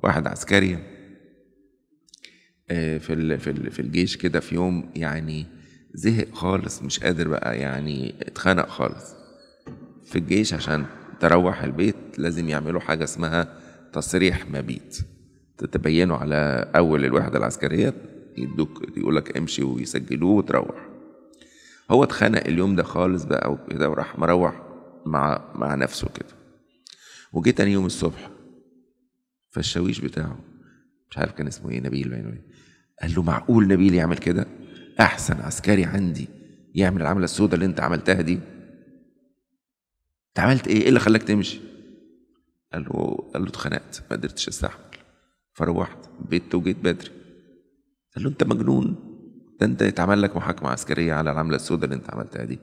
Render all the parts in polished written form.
واحد عسكري في الجيش كده في يوم، يعني زهق خالص، مش قادر بقى، يعني اتخنق خالص في الجيش. عشان تروح البيت لازم يعملوا حاجة اسمها تصريح مبيت، تتبينوا على أول الوحدة العسكرية، يدوك يقولك امشي ويسجلوه وتروح. هو اتخنق اليوم ده خالص بقى وكده، وراح مروح مع نفسه كده. وجه تاني يوم الصبح، فالشاويش بتاعه مش عارف كان اسمه ايه، نبيل باين إيه، قال له معقول نبيل يعمل كده؟ احسن عسكري عندي يعمل العملة السوداء اللي انت عملتها دي؟ انت عملت ايه اللي خلاك تمشي؟ قال له اتخنقت، ما قدرتش استحمل فروحت بيت وجيت بدري. قال له انت مجنون، ده انت يتعمل لك محاكمة عسكرية على العملة السوداء اللي انت عملتها دي،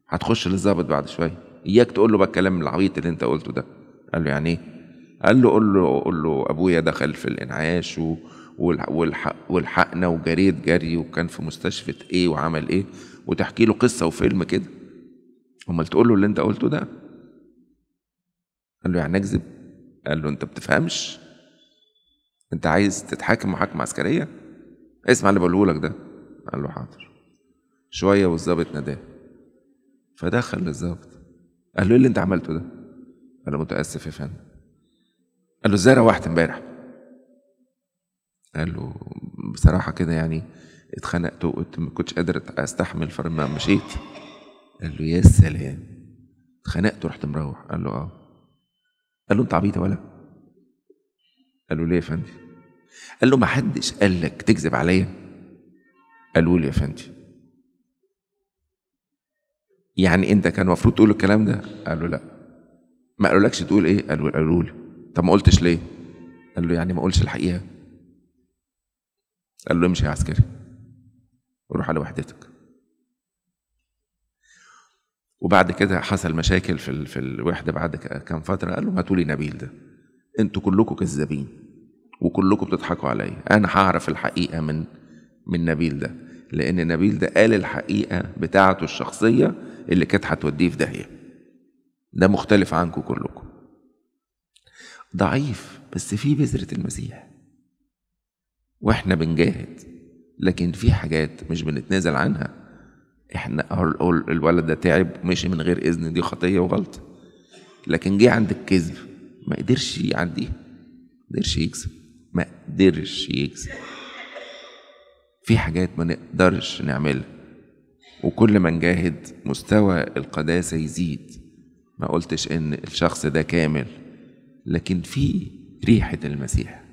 هتخش للظابط بعد شوية، اياك تقول له بقى الكلام العبيط اللي انت قلته ده. قال له يعني ايه؟ قال له قول له ابويا دخل في الانعاش والحقنا وجريت جري وكان في مستشفى ايه وعمل ايه، وتحكي له قصة وفيلم كده، امال تقول له اللي انت قلته ده؟ قال له يعني اكذب؟ قال له انت بتفهمش، انت عايز تتحاكم محاكمة عسكرية؟ اسمع اللي بقوله لك ده. قال له حاضر. شوية والظابط ناداه، فدخل للظابط، قال له ايه اللي انت عملته ده؟ قال له متأسف يا فندم. قال له ازاي روحت امبارح؟ قال له بصراحة كده يعني اتخنقت وقلت ما كنتش قادر استحمل فلما مشيت. قال له يا سلام، اتخنقت ورحت مروح؟ قال له اه. قال له انت عبيط ولا؟ قال له ليه يا فندم؟ قال له ما حدش قال لك تكذب عليا؟ قالوا لي يا فندم. يعني انت كان المفروض تقول الكلام ده؟ قال له لا. ما قالولكش تقول ايه؟ قالوا لي. طب ما قلتش ليه؟ قال له يعني ما اقولش الحقيقه؟ قال له امشي يا عسكري وروح على وحدتك. وبعد كده حصل مشاكل في الوحده بعد كام فتره، قال له هاتوا لي نبيل ده، انتوا كلكم كذابين وكلكم بتضحكوا عليا، انا هعرف الحقيقه من نبيل ده، لان نبيل ده قال الحقيقه بتاعته الشخصيه اللي كانت هتوديه في داهيه، ده مختلف عنكم كلكم. ضعيف بس في بذرة المسيح، واحنا بنجاهد، لكن في حاجات مش بنتنازل عنها. احنا الولد ده تعب مشي من غير اذن، دي خطية وغلط، لكن جه عند الكذب ما قدرش يعديه، ما قدرش يكذب، ما قدرش يكذب. في حاجات ما نقدرش نعملها، وكل ما نجاهد مستوى القداسة يزيد. ما قلتش ان الشخص ده كامل، لكن في ريحة المسيح.